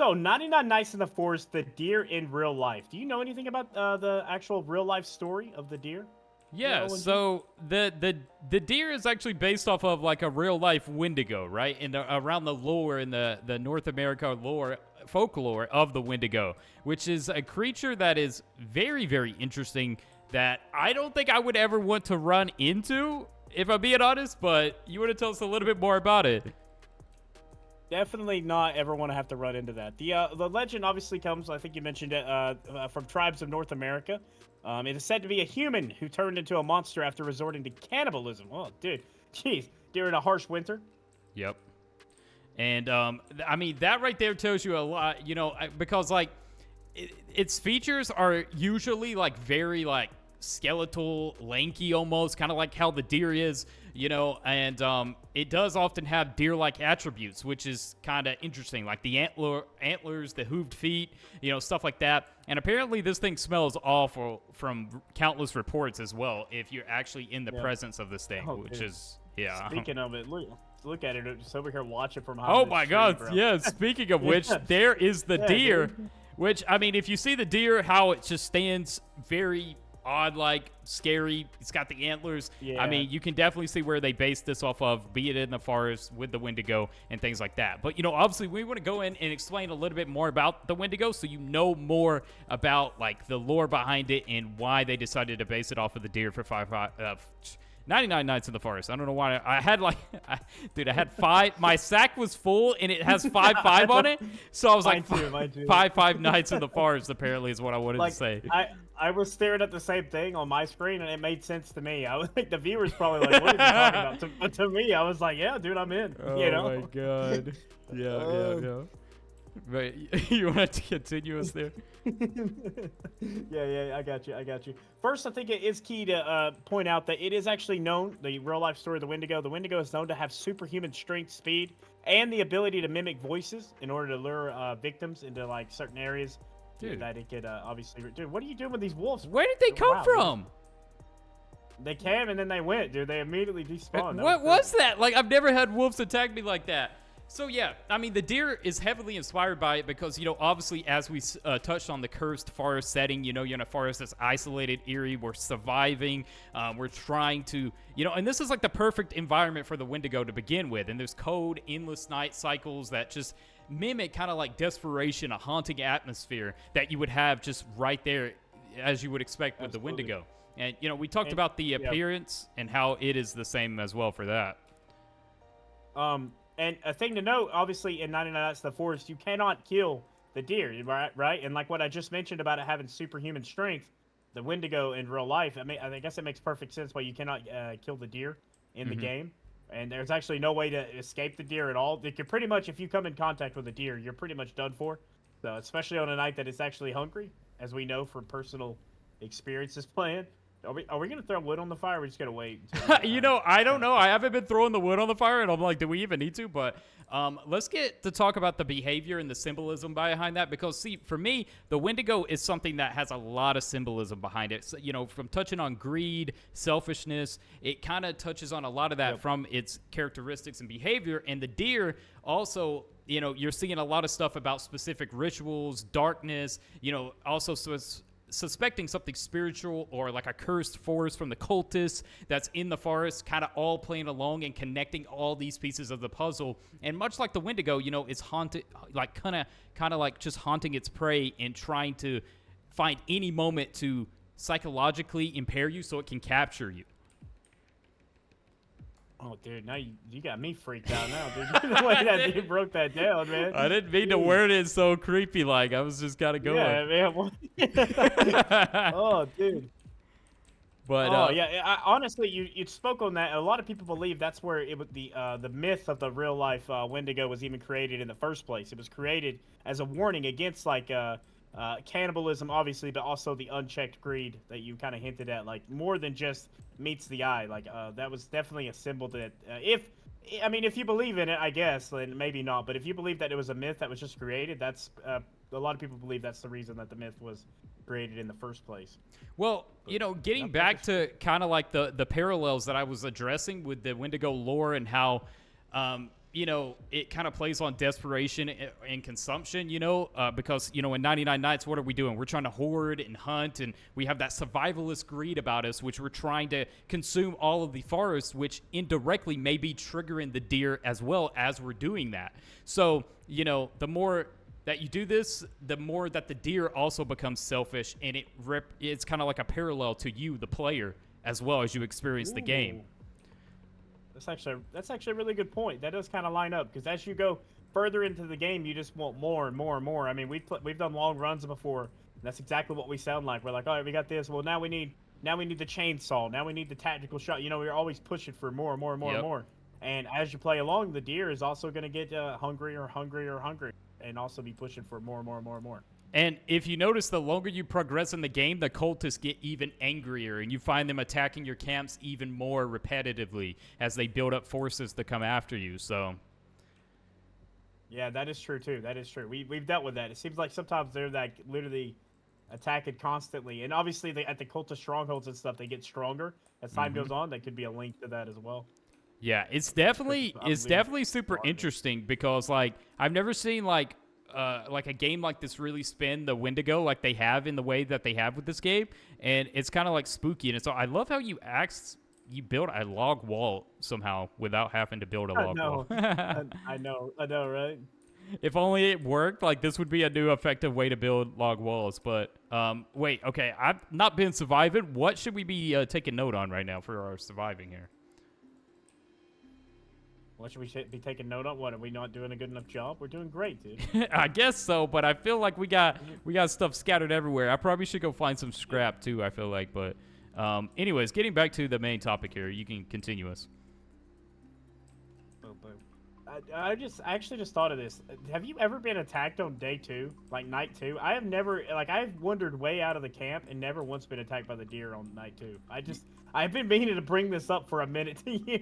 So, 99 Nights in the Forest, the deer in real life. Do you know anything about the actual real life story of the deer? Yeah, so the deer is actually based off of like a real life Wendigo, right? In the around the lore in the North America lore folklore of the Wendigo, which is a creature that is very very interesting that I don't think I would ever want to run into if I'm being honest, but you want to tell us a little bit more about it? Definitely not ever want to have to run into that. The legend obviously comes, I think you mentioned it, from tribes of North America. It is said to be a human who turned into a monster after resorting to cannibalism. Oh, dude, jeez, during a harsh winter. Yep. And I mean that right there tells you a lot, because like its features are usually like very like skeletal, lanky almost, kind of like how the deer is, and it does often have deer-like attributes, which is kind of interesting, like the antlers, the hooved feet, stuff like that. And apparently this thing smells awful from countless reports as well, if you're actually in the presence of this thing, which dude. is, yeah. Speaking of it, look at it. Just over here watching from Oh my God, bro. yeah, speaking of which, there is the deer, dude. which, I mean, if you see the deer, how it just stands very odd, like scary. It's got the antlers. Yeah. I mean, you can definitely see where they based this off of, be it in the forest with the Wendigo and things like that. But obviously we want to go in and explain a little bit more about the Wendigo, so you know more about like the lore behind it and why they decided to base it off of the deer for 99 Nights in the Forest. I don't know why I had dude, I had 5. My sack was full and it has 5 on it. So I was Mine too. 5 Nights in the Forest apparently is what I wanted to say. I was staring at the same thing on my screen and it made sense to me. I was like, the viewers probably like, what are you talking about? But to me, I was like, yeah, dude, I'm in. Oh my God. Yeah. But you want to continue us there? Yeah, I got you. First, I think it is key to point out that it is actually known, the real life story of the Wendigo. The Wendigo is known to have superhuman strength, speed, and the ability to mimic voices in order to lure victims into like certain areas. Dude, that it could obviously. Dude, what are you doing with these wolves? Where did they come from? They came and then they went, dude. They immediately despawned. What was that? Like, I've never had wolves attack me like that. So yeah, I mean, the deer is heavily inspired by it because, obviously, as we touched on the cursed forest setting, you're in a forest that's isolated, eerie, we're surviving, we're trying to, and this is like the perfect environment for the Wendigo to begin with. And there's cold, endless night cycles that just mimic kind of like desperation, a haunting atmosphere that you would have just right there as you would expect with the Wendigo. And, we talked about the appearance and how it is the same as well for that. And a thing to note, obviously, in 99 Nights in the Forest, you cannot kill the deer, right? And like what I just mentioned about it having superhuman strength, the Wendigo in real life, I guess it makes perfect sense why you cannot kill the deer in the game. And there's actually no way to escape the deer at all. It could pretty much, if you come in contact with a deer, you're pretty much done for. So, especially on a night that it's actually hungry, as we know from personal experiences playing. Are we going to throw wood on the fire, or are we just going to wait? I don't know. I haven't been throwing the wood on the fire, and I'm like, do we even need to? But let's get to talk about the behavior and the symbolism behind that, because, see, for me, the Wendigo is something that has a lot of symbolism behind it. So, from touching on greed, selfishness, it kind of touches on a lot of that from its characteristics and behavior. And the deer also, you're seeing a lot of stuff about specific rituals, darkness, also suspecting something spiritual or like a cursed force from the cultists that's in the forest, kind of all playing along and connecting all these pieces of the puzzle. And much like the Wendigo, it's haunted, like kind of like just haunting its prey and trying to find any moment to psychologically impair you so it can capture you. Oh, dude, now you got me freaked out now, dude. The way that dude broke that down, man. I didn't mean to word it so creepy like. I was just kind of going. Yeah, man. Oh, dude. But honestly, you spoke on that. A lot of people believe that's where the myth of the real life Wendigo was even created in the first place. It was created as a warning against like cannibalism, obviously, but also the unchecked greed that you kind of hinted at, like more than just meets the eye. Like that was definitely a symbol that if you believe in it, I guess, then maybe not. But if you believe that it was a myth that was just created, that's a lot of people believe that's the reason that the myth was created in the first place. Well, getting back to kind of like the parallels that I was addressing with the Wendigo lore and how it kind of plays on desperation and consumption, because, in 99 Nights, what are we doing? We're trying to hoard and hunt, and we have that survivalist greed about us, which we're trying to consume all of the forest, which indirectly may be triggering the deer as well as we're doing that. So, the more that you do this, the more that the deer also becomes selfish, and it's kind of like a parallel to you, the player, as well as you experience the game. That's actually a really good point. That does kind of line up, because as you go further into the game, you just want more and more and more. I mean, we've done long runs before. And that's exactly what we sound like. We're like, all right, we got this. Well, now we need the chainsaw. Now we need the tactical shot. We're always pushing for more and more and more and more. And as you play along, the deer is also going to get hungrier, and also be pushing for more and more and more and more. And if you notice, the longer you progress in the game, the cultists get even angrier, and you find them attacking your camps even more repetitively as they build up forces to come after you. So, yeah, that is true too. That is true. We've dealt with that. It seems like sometimes they're like literally attacking constantly, and obviously at the cultist strongholds and stuff, they get stronger as time goes on. That could be a link to that as well. Yeah, it's definitely super interesting, because like I've never seen like a game like this really spin the Wendigo like they have in the way that they have with this game, and it's kind of like spooky. And so I love how you build a log wall somehow without having to build a log wall. I know, right? If only it worked. Like, this would be a new effective way to build log walls. But wait, okay, I've not been surviving. What should we be taking note on right now for our surviving here? What should we be taking note on? What, are we not doing a good enough job? We're doing great, dude. I guess so, but I feel like we got stuff scattered everywhere. I probably should go find some scrap too, I feel like. But anyways, getting back to the main topic here, you can continue us. I actually just thought of this. Have you ever been attacked on day 2, like night 2? I have never, I've wandered way out of the camp and never once been attacked by the deer on night 2. I've been meaning to bring this up for a minute to you.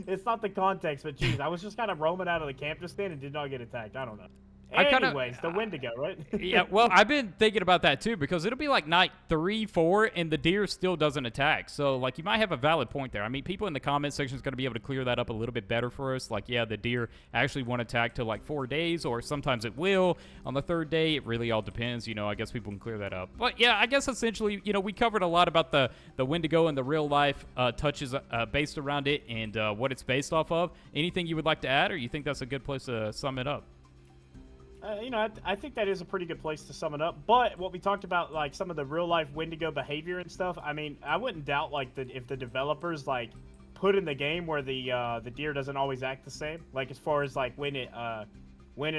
It's not the context, but geez, I was just kind of roaming out of the camp just then and did not get attacked. I don't know. Anyways, the Wendigo, right? Yeah, well, I've been thinking about that too, because it'll be like night 3, 4, and the deer still doesn't attack. So, like, you might have a valid point there. I mean, people in the comment section is going to be able to clear that up a little bit better for us. Like, yeah, the deer actually won't attack till like 4 days, or sometimes it will on the 3rd day. It really all depends. I guess people can clear that up. But yeah, I guess essentially, we covered a lot about the Wendigo and the real life touches based around it and what it's based off of. Anything you would like to add, or you think that's a good place to sum it up? I think that is a pretty good place to sum it up. But what we talked about, like some of the real life Wendigo behavior and stuff, I mean, I wouldn't doubt if the developers put in the game where the deer doesn't always act the same, like as far as like when it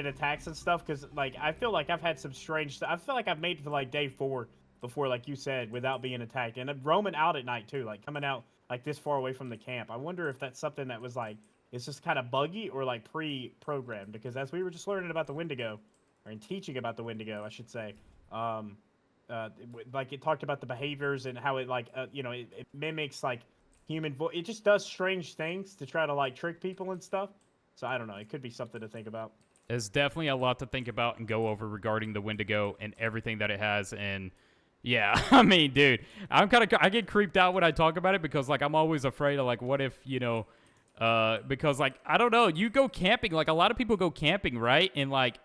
attacks and stuff. Because like I feel like I've had some strange stuff. I feel like I've made it to like day 4 before, like you said, without being attacked, and roaming out at night too, like coming out like this far away from the camp. I wonder if that's something that was like, it's just kind of buggy or like pre-programmed, because as we were just learning about the Wendigo, or in teaching about the Wendigo, I should say, like it talked about the behaviors and how it it mimics like human voice. It just does strange things to try to like trick people and stuff. So I don't know. It could be something to think about. There's definitely a lot to think about and go over regarding the Wendigo and everything that it has. And yeah, I mean, dude, I get creeped out when I talk about it, because like I'm always afraid of like, what if, because like, I don't know, you go camping, like a lot of people go camping, right? And like,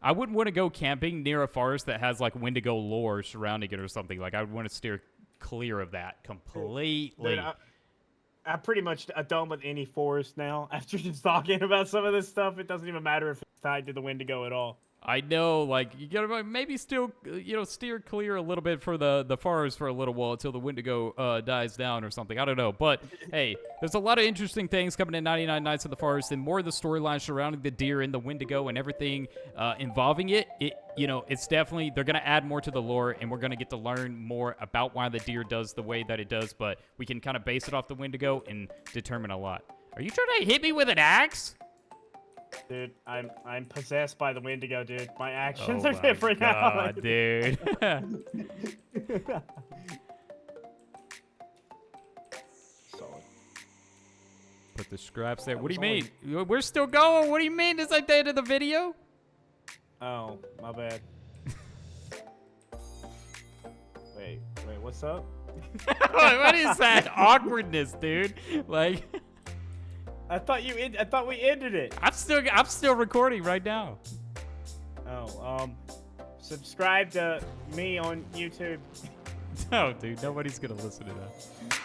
I wouldn't want to go camping near a forest that has like Wendigo lore surrounding it or something. Like, I would want to steer clear of that completely. Dude, I'm pretty much done with any forest now. After just talking about some of this stuff, it doesn't even matter if it's tied to the Wendigo at all. I know, like, you gotta maybe still, steer clear a little bit for the forest for a little while until the Wendigo dies down or something. I don't know. But, hey, there's a lot of interesting things coming in 99 Nights in the Forest, and more of the storyline surrounding the deer and the Wendigo and everything involving it. It's definitely, they're going to add more to the lore, and we're going to get to learn more about why the deer does the way that it does, but we can kind of base it off the Wendigo and determine a lot. Are you trying to hit me with an axe? Dude, I'm possessed by the Wendigo, dude. My actions are different now. Dude. Solid. Put the scraps there. What do you mean? We're still going. What do you mean? It's like the end of the video? Oh, my bad. Wait, what's up? What is that awkwardness, dude? Like, I thought I thought we ended it. I'm still recording right now. Oh, subscribe to me on YouTube. No, dude, nobody's gonna listen to that.